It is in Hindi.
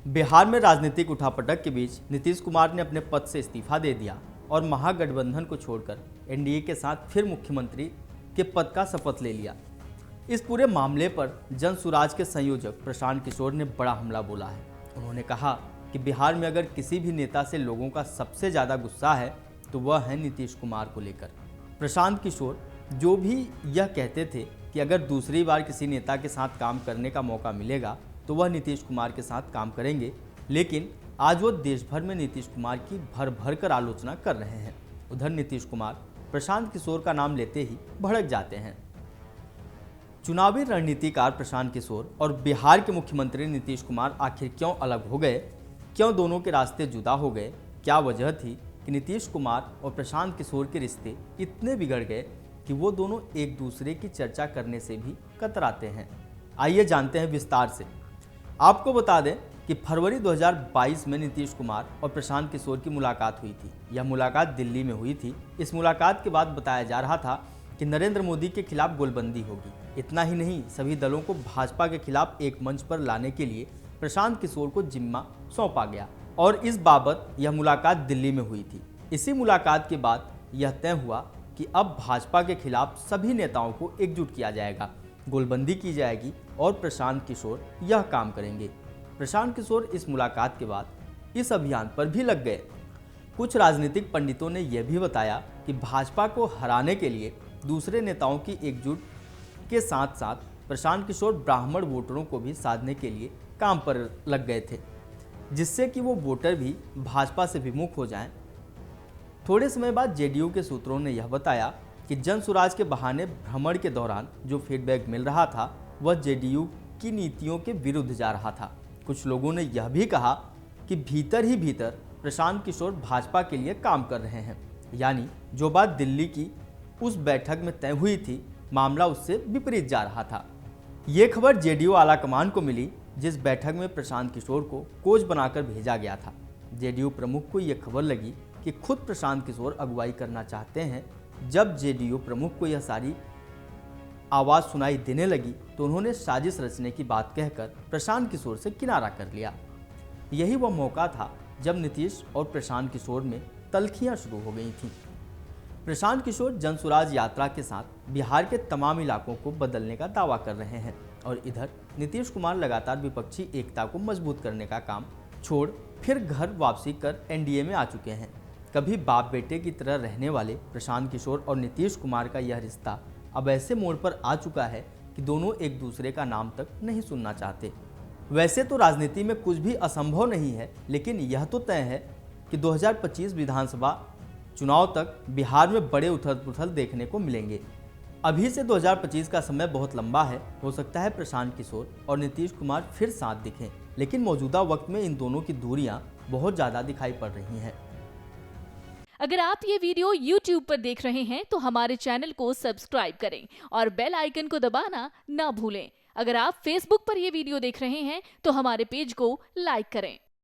बिहार में राजनीतिक उठापटक के बीच नीतीश कुमार ने अपने पद से इस्तीफा दे दिया और महागठबंधन को छोड़कर एनडीए के साथ फिर मुख्यमंत्री के पद का शपथ ले लिया। इस पूरे मामले पर जन सुराज के संयोजक प्रशांत किशोर ने बड़ा हमला बोला है। उन्होंने कहा कि बिहार में अगर किसी भी नेता से लोगों का सबसे ज़्यादा गुस्सा है तो वह है नीतीश कुमार को लेकर। प्रशांत किशोर जो भी यह कहते थे कि अगर दूसरी बार किसी नेता के साथ काम करने का मौका मिलेगा तो वह नीतीश कुमार के साथ काम करेंगे, लेकिन आज वो देश भर में नीतीश कुमार की भर भर कर आलोचना कर रहे हैं। उधर नीतीश कुमार प्रशांत किशोर का नाम लेते ही भड़क जाते हैं। चुनावी रणनीतिकार प्रशांत किशोर और बिहार के मुख्यमंत्री नीतीश कुमार आखिर क्यों अलग हो गए, क्यों दोनों के रास्ते जुदा हो गए, क्या वजह थी कि नीतीश कुमार और प्रशांत किशोर के रिश्ते इतने बिगड़ गए कि वो दोनों एक दूसरे की चर्चा करने से भी कतराते हैं। आइए जानते हैं विस्तार से। आपको बता दें कि फरवरी 2022 में नीतीश कुमार और प्रशांत किशोर की मुलाकात हुई थी। यह मुलाकात दिल्ली में हुई थी। इस मुलाकात के बाद बताया जा रहा था कि नरेंद्र मोदी के खिलाफ गोलबंदी होगी। इतना ही नहीं, सभी दलों को भाजपा के खिलाफ एक मंच पर लाने के लिए प्रशांत किशोर को जिम्मा सौंपा गया और इस बाबत यह मुलाकात दिल्ली में हुई थी। इसी मुलाकात के बाद यह तय हुआ कि अब भाजपा के खिलाफ सभी नेताओं को एकजुट किया जाएगा, गोलबंदी की जाएगी और प्रशांत किशोर यह काम करेंगे। प्रशांत किशोर इस मुलाकात के बाद इस अभियान पर भी लग गए। कुछ राजनीतिक पंडितों ने यह भी बताया कि भाजपा को हराने के लिए दूसरे नेताओं की एकजुट के साथ साथ प्रशांत किशोर ब्राह्मण वोटरों को भी साधने के लिए काम पर लग गए थे, जिससे कि वो वोटर भी भाजपा से विमुख हो जाएं। थोड़े समय बाद जेडीयू के सूत्रों ने यह बताया कि जन सुराज के बहाने भ्रमण के दौरान जो फीडबैक मिल रहा था वह जेडीयू की नीतियों के विरुद्ध जा रहा था। कुछ लोगों ने यह भी कहा कि भीतर ही भीतर प्रशांत किशोर भाजपा के लिए काम कर रहे हैं, यानी जो बात दिल्ली की उस बैठक में तय हुई थी, मामला उससे विपरीत जा रहा था। ये खबर जेडीयू आलाकमान को मिली, जिस बैठक में प्रशांत किशोर को कोच बनाकर भेजा गया था। जेडीयू प्रमुख को यह खबर लगी कि खुद प्रशांत किशोर अगुवाई करना चाहते हैं। जब जेडीयू प्रमुख को यह सारी आवाज़ सुनाई देने लगी तो उन्होंने साजिश रचने की बात कहकर प्रशांत किशोर से किनारा कर लिया। यही वह मौका था जब नीतीश और प्रशांत किशोर में तल्खियां शुरू हो गई थीं। प्रशांत किशोर जनसुराज यात्रा के साथ बिहार के तमाम इलाकों को बदलने का दावा कर रहे हैं और इधर नीतीश कुमार लगातार विपक्षी एकता को मजबूत करने का काम छोड़ फिर घर वापसी कर एनडीए में आ चुके हैं। कभी बाप बेटे की तरह रहने वाले प्रशांत किशोर और नीतीश कुमार का यह रिश्ता अब ऐसे मोड़ पर आ चुका है कि दोनों एक दूसरे का नाम तक नहीं सुनना चाहते। वैसे तो राजनीति में कुछ भी असंभव नहीं है, लेकिन यह तो तय है कि 2025 विधानसभा चुनाव तक बिहार में बड़े उथल पुथल देखने को मिलेंगे। अभी से 2025 का समय बहुत लंबा है। हो सकता है प्रशांत किशोर और नीतीश कुमार फिर साथ दिखें, लेकिन मौजूदा वक्त में इन दोनों की दूरियां बहुत ज़्यादा दिखाई पड़ रही हैं। अगर आप ये वीडियो YouTube पर देख रहे हैं तो हमारे चैनल को सब्सक्राइब करें और बेल आइकन को दबाना ना भूलें। अगर आप Facebook पर ये वीडियो देख रहे हैं तो हमारे पेज को लाइक करें।